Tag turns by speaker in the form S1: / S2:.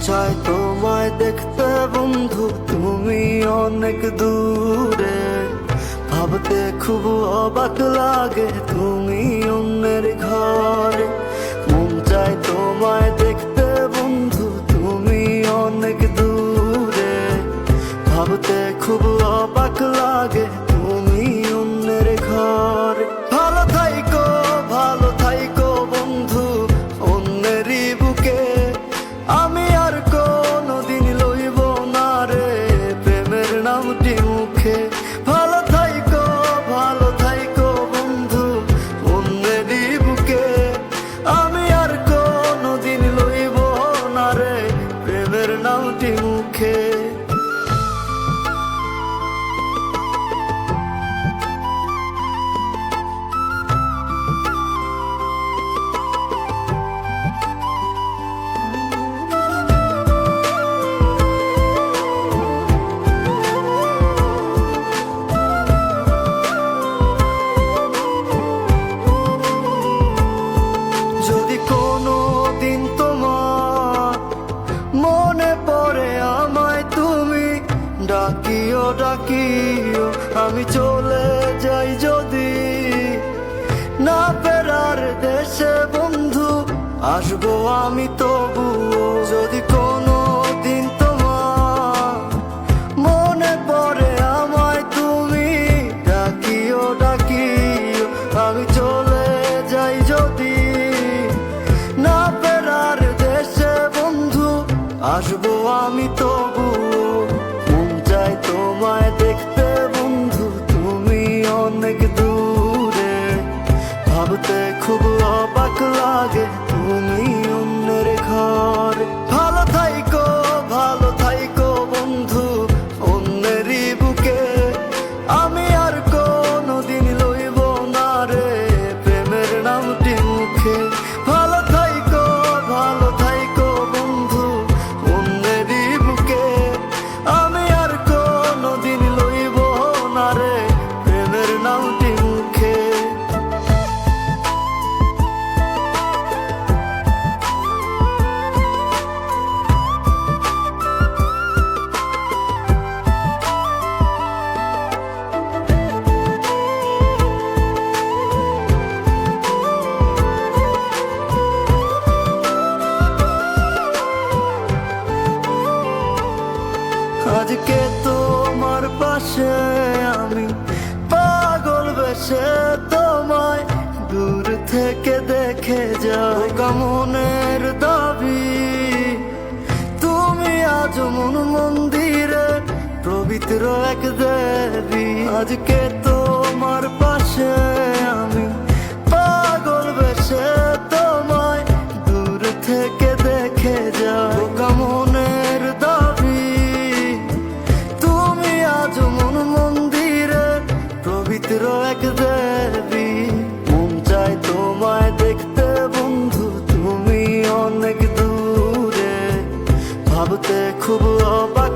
S1: চায় তোমায় দেখতে বন্ধু, তুমি অনেক দূরে। ভাবতে খুব অবাক লাগে তুমি অন্যের ঘরে। মন চায় তোমায় দেখতে বন্ধু, তুমি অনেক দূরে। ভাবতে খুব অবাক লাগে তুমি অন্যের ঘরে। ভালো থাইকো বন্ধু অন্যেরই বুকে। আমি আর কোনদিন লইব না রে প্রেমের নামটি মুখে। ভালো থাইকো বন্ধু অন্যেরই বুকে। আমি আর কোনদিন লইব না রে প্রেমের নামটি মুখে। যদি কোনো দিন তোমার মনে পড়ে আমায় তুমি ডাকিও আমি চলে যাই যদি না ফেরার দেশে বন্ধু, আসবো আমি তবুও। যদি কোনো দিন তোমার মনে পড়ে আমায় তুমি ডাকিও আমি চলে যাই যদি না ফেরার দেশে বন্ধু, আসবো আমি তবুও। মন চায় তোমায় দেখতে বন্ধু, তুমি অনেক দূরে। ভাবতে খুব অবাক লাগে তুমি অন্যের ঘরে। ভালো থাইকো বন্ধু অন্যেরই বুকে। আমি আর কোনদিন লইব না রে প্রেমের নামটি মুখে। ভালো থাইকো বন্ধু অন্যেরই বুকে। আমি আর কোনদিন লইব না রে প্রেমের নামটি মুখে। আজকে তোমার পাশে আমি পাগল বেশে তোমায় দূর থেকে দেখে যাই। মনের দাবি তুমি আজ মন মন্দিরে পবিত্র এক দেবী। আজকে তোমার পাশে আমি পাগল বেশে তোমায় দূর থেকে দেখে যাই। মনের দাবি তুমি আজ মন মন্দিরে পবিত্র এক দেবী। মন চায় তোমায় দেখতে বন্ধু, তুমি অনেক দূরে। ভাবতে খুব অবাক